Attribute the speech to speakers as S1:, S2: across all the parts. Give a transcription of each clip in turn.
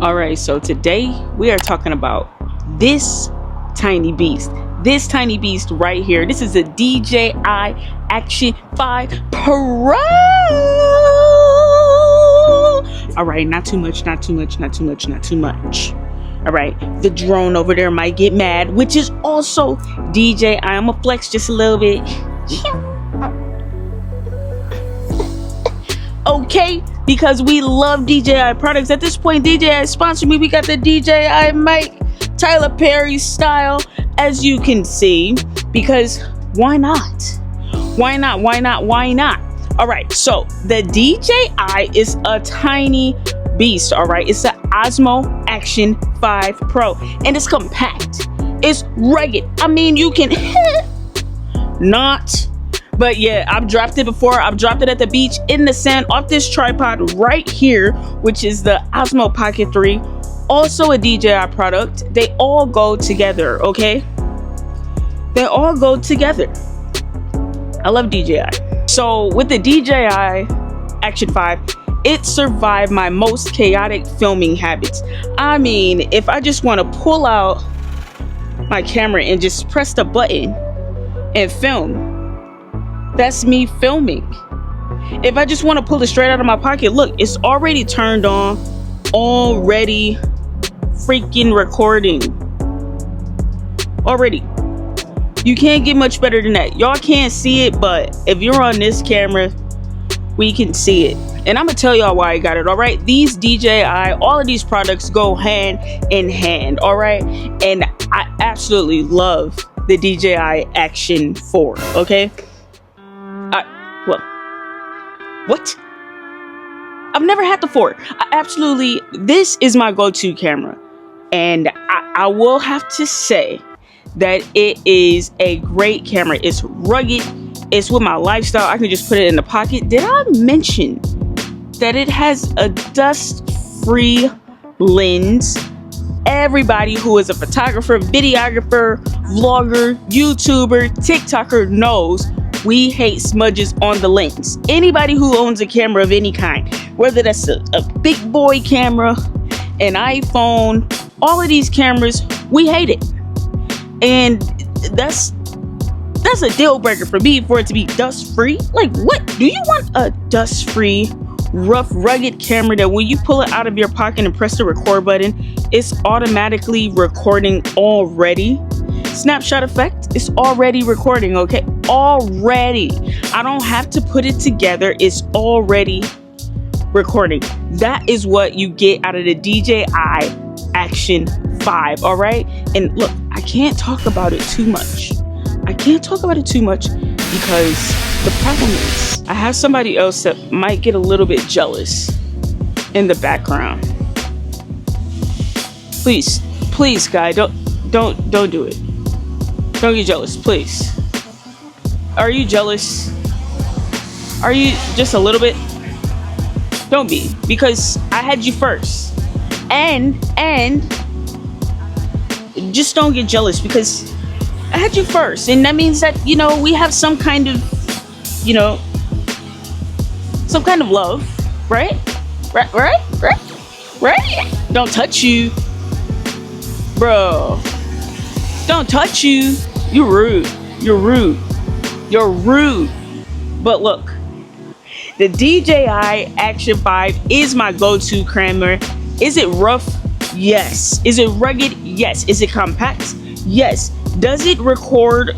S1: All right, so today we are talking about this tiny beast. This tiny beast right here. This is a DJI Action 5 Pro. All right, not too much. All right, the drone over there might get mad, which is also DJI. I'm gonna flex just a little bit. Okay, because we love DJI products. At this point, DJI sponsored me. We got the DJI mic, Tyler Perry style, as you can see, because why not? Why not? All right, so the DJI is a tiny beast, all right? It's the OSMO Action 5 Pro, and it's compact. It's rugged. I mean, you can not. But yeah, I've dropped it before. I've dropped it at the beach, in the sand, off this tripod right here, which is the Osmo Pocket 3. Also a DJI product. They all go together, okay? They all go together. I love DJI. So with the DJI Action 5, it survived my most chaotic filming habits. I mean, if I just want to pull out my camera and just press the button and film, that's me filming. If I just want to pull it straight out of my pocket, look, it's already turned on, already freaking recording. Already. You can't get much better than that. Y'all can't see it, but if you're on this camera, we can see it. And I'm gonna tell y'all why I got it, all right? These DJI, all of these products go hand in hand, all right? And I absolutely love the DJI Action 4, okay? Well, what? I've never had the 4. This is my go-to camera. And I will have to say that it is a great camera. It's rugged. It's with my lifestyle. I can just put it in the pocket. Did I mention that it has a dust-free lens? Everybody who is a photographer, videographer, vlogger, YouTuber, TikToker knows we hate smudges on the lens. Anybody who owns a camera of any kind, whether that's a big boy camera, an iPhone, all of these cameras, we hate it. And that's a deal breaker for me, for it to be dust free. Like, what? Do you want a dust free, rough, rugged camera that when you pull it out of your pocket and press the record button, it's automatically recording already? Snapshot effect, it's already recording, okay? Already. I don't have to put it together. It's already recording. That is what you get out of the DJI Action 5, all right? And look, I can't talk about it too much. Because the problem is I have somebody else that might get a little bit jealous in the background. Please, guy, don't do it. Don't get jealous, please. Are you jealous? Are you just a little bit? Don't be, because I had you first. And just don't get jealous, because I had you first. And that means that, you know, we have some kind of, you know, some kind of love, right? Right? Don't touch you. Bro. Don't touch you. You're rude. But look, the DJI Action 5 is my go-to camera. Is it rough? Yes. Is it rugged? Yes. Is it compact? Yes. Does it record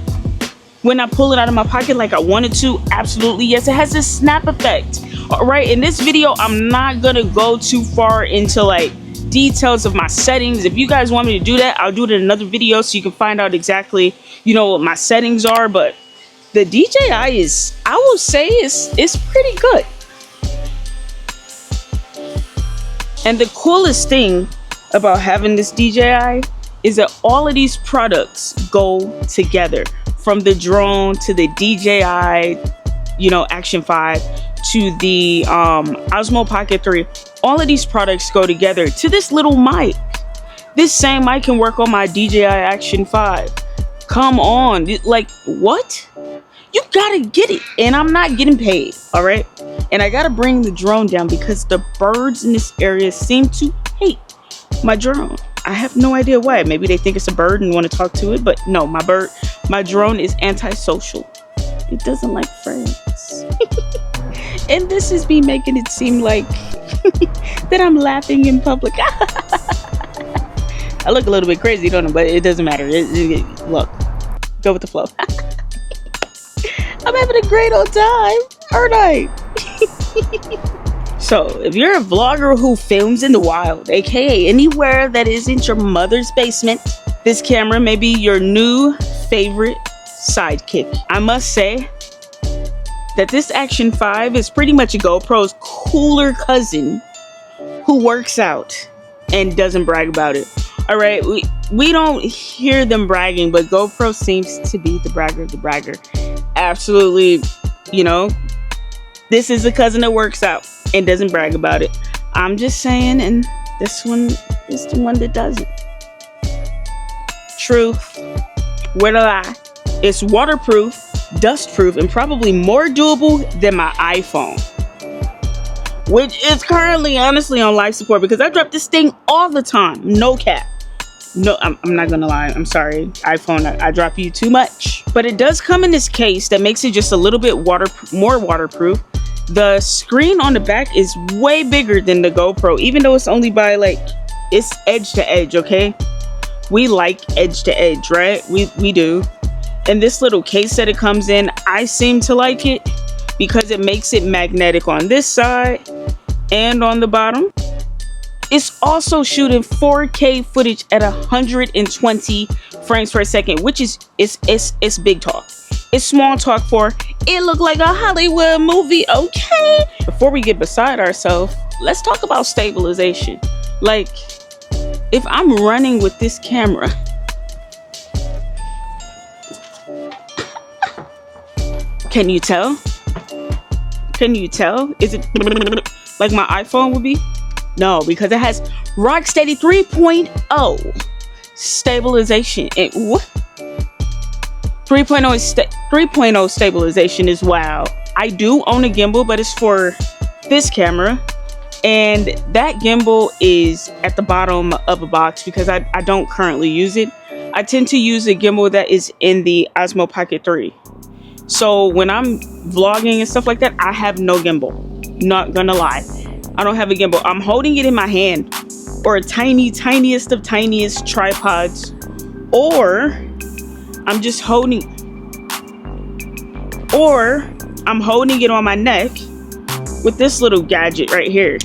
S1: when I pull it out of my pocket like I wanted to? Absolutely yes. It has a snap effect. All right, in this video, I'm not gonna go too far into like details of my settings. If you guys want me to do that, I'll do it in another video so you can find out exactly, you know, what my settings are. But the DJI is, I will say, is pretty good. And the coolest thing about having this DJI is that all of these products go together, from the drone to the DJI, you know, Action 5 to the Osmo Pocket 3. All of these products go together to this little mic. This same mic can work on my DJI Action 5. Come on, like, what? You gotta get it. And I'm not getting paid, all right? And I gotta bring the drone down because the birds in this area seem to hate my drone. I have no idea why. Maybe they think it's a bird and want to talk to it, but no, my drone is antisocial. It doesn't like friends. And this is me making it seem like that I'm laughing in public. I look a little bit crazy, don't I? But it doesn't matter. Look, go with the flow. I'm having a great old time, aren't I? So, if you're a vlogger who films in the wild, aka anywhere that isn't your mother's basement, this camera may be your new favorite sidekick. I must say that this Action 5 is pretty much a GoPro's cooler cousin who works out and doesn't brag about it. Alright, we don't hear them bragging, but GoPro seems to be the bragger of the bragger. Absolutely, you know, this is a cousin that works out and doesn't brag about it. I'm just saying, and this one is the one that doesn't. Truth, where to lie? It's waterproof, dustproof, and probably more doable than my iPhone, which is currently honestly on life support because I drop this thing all the time. No cap. No, I'm not gonna lie. I'm sorry, iPhone. I drop you too much. But it does come in this case that makes it just a little bit more waterproof. The screen on the back is way bigger than the GoPro, even though it's only by like, it's edge to edge, okay? We like edge to edge, right? We do. And this little case that it comes in, I seem to like it because it makes it magnetic on this side and on the bottom. It's also shooting 4K footage at 120 frames per second, which is it's big talk. It's small talk for it look like a Hollywood movie, okay? Before we get beside ourselves, let's talk about stabilization. Like, if I'm running with this camera, can you tell? Can you tell? Is it like my iPhone would be? No, because it has Rocksteady 3.0 stabilization. And what? 3.0 stabilization is wow. I do own a gimbal, but it's for this camera. And that gimbal is at the bottom of a box because I don't currently use it. I tend to use a gimbal that is in the OSMO Pocket 3. So when I'm vlogging and stuff like that, I have no gimbal. Not gonna lie. I don't have a gimbal. I'm holding it in my hand, or a tiniest of tiniest tripods, or I'm just holding, or I'm holding it on my neck with this little gadget right here.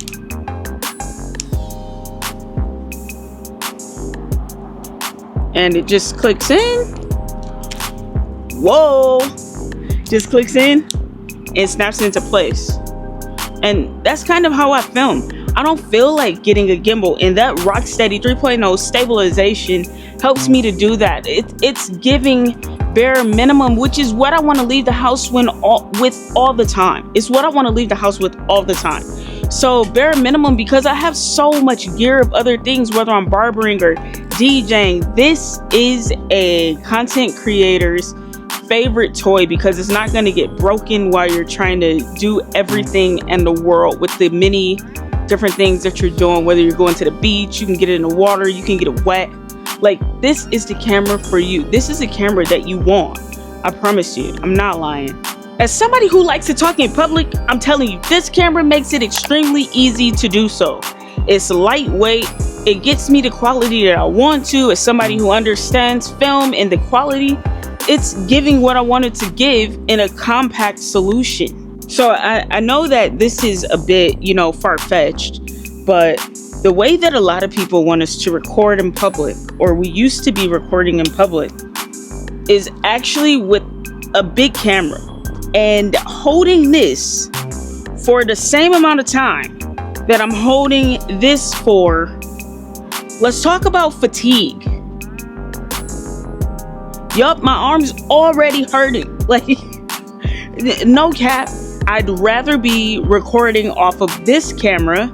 S1: And it just clicks in. Whoa! Just clicks in and snaps into place. And that's kind of how I film. I don't feel like getting a gimbal, and that Rocksteady 3.0 stabilization helps me to do that. It's giving bare minimum, which is what I want to leave the house with all the time. It's what I want to leave the house with all the time. So bare minimum, because I have so much gear of other things, whether I'm barbering or DJing, this is a content creator's favorite toy because it's not going to get broken while you're trying to do everything in the world with the many different things that you're doing. Whether you're going to the beach, you can get it in the water, you can get it wet. Like, this is the camera for you. This is a camera that you want. I promise you, I'm not lying. As somebody who likes to talk in public, I'm telling you, this camera makes it extremely easy to do so. It's lightweight. It gets me the quality that I want to. As somebody who understands film and the quality, it's giving what I wanted to give in a compact solution. So I know that this is a bit, you know, far-fetched, but the way that a lot of people want us to record in public, or we used to be recording in public, is actually with a big camera. And holding this for the same amount of time that I'm holding this for, let's talk about fatigue. Yup, my arm's already hurting. Like, no cap. I'd rather be recording off of this camera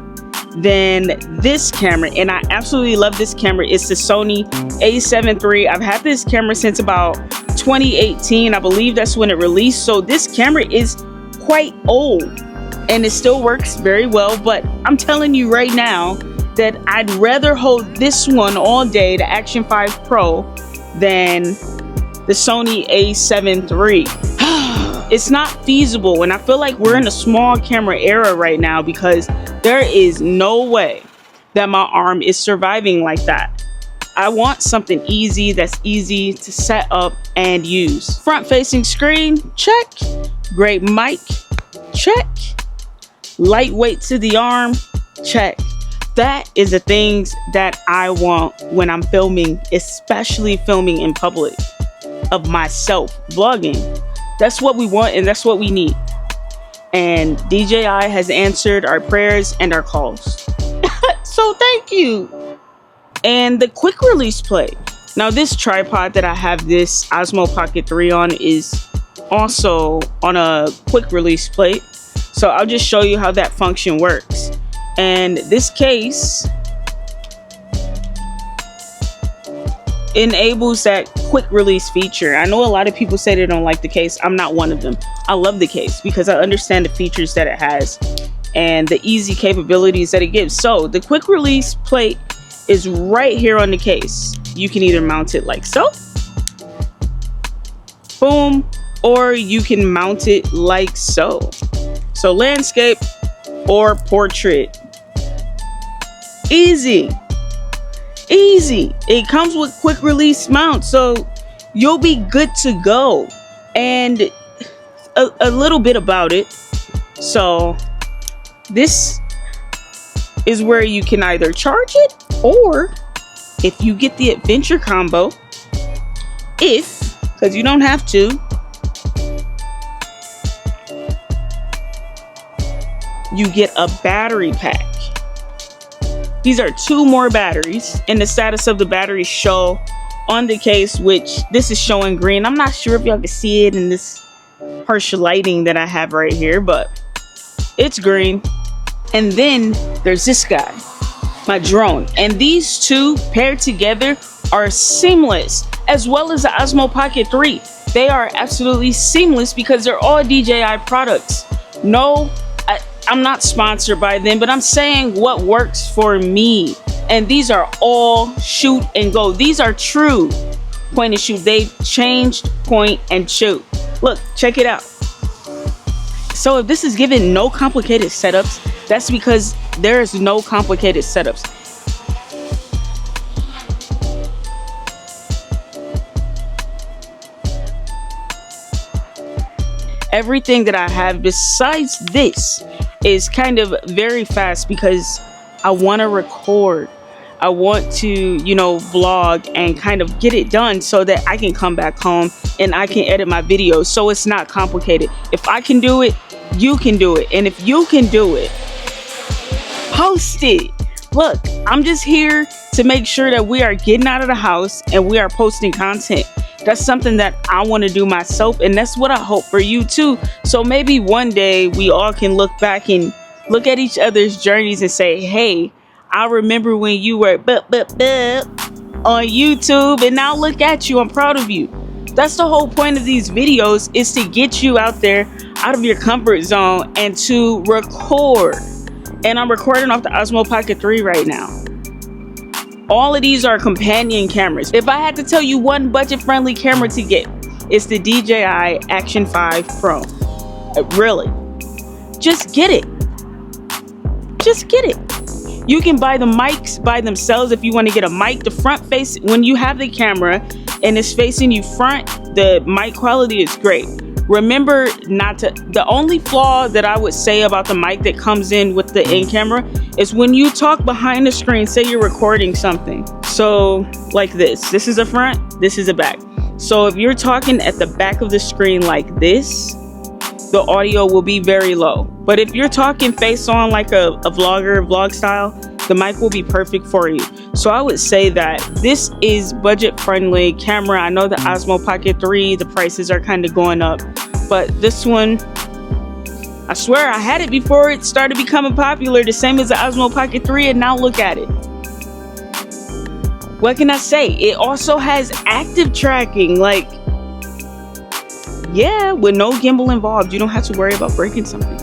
S1: than this camera. And I absolutely love this camera. It's the Sony A7 III. I've had this camera since about 2018. I believe that's when it released. So this camera is quite old and it still works very well. But I'm telling you right now, that I'd rather hold this one all day, the Action 5 Pro, than the Sony A7 III. It's not feasible, and I feel like we're in a small camera era right now because there is no way that my arm is surviving like that. I want something easy that's easy to set up and use. Front facing screen, check. Great mic, check. Lightweight to the arm, check. That is the things that I want when I'm filming, especially filming in public of myself, vlogging. That's what we want and that's what we need. And DJI has answered our prayers and our calls. So thank you. And the quick release plate. Now this tripod that I have this OSMO Pocket 3 on is also on a quick release plate. So I'll just show you how that function works. And this case enables that quick release feature. I know a lot of people say they don't like the case. I'm not one of them. I love the case because I understand the features that it has and the easy capabilities that it gives. So the quick release plate is right here on the case. You can either mount it like so, boom, or you can mount it like so. So landscape or portrait. Easy. Easy. It comes with quick release mount, so you'll be good to go. And a little bit about it. So this is where you can either charge it, or if you get the adventure combo, because you don't have to, you get a battery pack. These are 2 more batteries, and the status of the batteries show on the case, which this is showing green. I'm not sure if y'all can see it in this harsh lighting that I have right here, but it's green. And then there's this guy, my drone, and these two paired together are seamless, as well as the OSMO Pocket 3. They are absolutely seamless because they're all DJI products. No, I'm not sponsored by them, but I'm saying what works for me. And these are all shoot and go. These are true point and shoot. They've changed point and shoot. Look, check it out. So if this is given no complicated setups, that's because there is no complicated setups. Everything that I have besides this is kind of very fast because I want to record. I want to, you know, vlog and kind of get it done so that I can come back home and I can edit my videos. So it's not complicated. If I can do it, you can do it. And if you can do it, post it. Look, I'm just here to make sure that we are getting out of the house and we are posting content. That's something that I want to do myself, and that's what I hope for you too. So maybe one day we all can look back and look at each other's journeys and say, hey, I remember when you were on YouTube, and now look at you, I'm proud of you. That's the whole point of these videos, is to get you out there, out of your comfort zone, and to record. And I'm recording off the OSMO Pocket 3 right now. All of these are companion cameras. If I had to tell you one budget-friendly camera to get, it's the DJI Action 5 Pro. Really. Just get it. Just get it. You can buy the mics by themselves if you want to get a mic. The front face, when you have the camera and it's facing you front, the mic quality is great. Remember not to, the only flaw that I would say about the mic that comes in with the in camera is when you talk behind the screen, say you're recording something. So like this is a front, this is a back. So if you're talking at the back of the screen like this, the audio will be very low. But if you're talking face on like a vlog style, the mic will be perfect for you. So I would say that this is budget friendly camera. I know the OSMO Pocket 3, the prices are kind of going up, but this one, I swear I had it before it started becoming popular, the same as the OSMO Pocket 3, and now look at it. What can I say? It also has active tracking, like, yeah, with no gimbal involved, you don't have to worry about breaking something.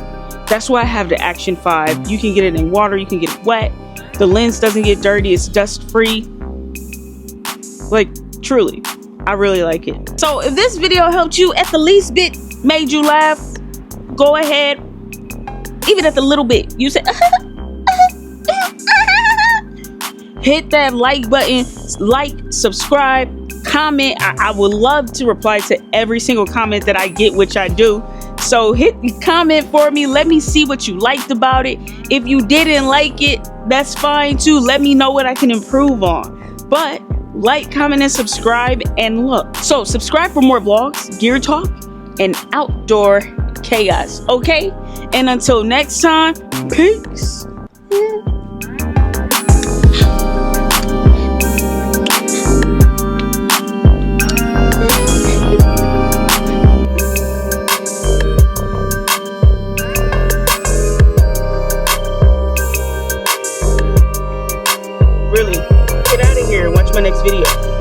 S1: That's why I have the Action 5. You can get it in water, you can get it wet. The lens doesn't get dirty. It's dust free. Like, truly, I really like it. So if this video helped you at the least bit, made you laugh, go ahead. Even at the little bit, you say hit that like button, like, subscribe, comment. I would love to reply to every single comment that I get, which I do. So hit comment for me. Let me see what you liked about it. If you didn't like it, that's fine too. Let me know what I can improve on. But like, comment, and subscribe. And look, so subscribe for more vlogs, gear talk, and outdoor chaos. Okay? And until next time, peace. Really, get out of here and watch my next video.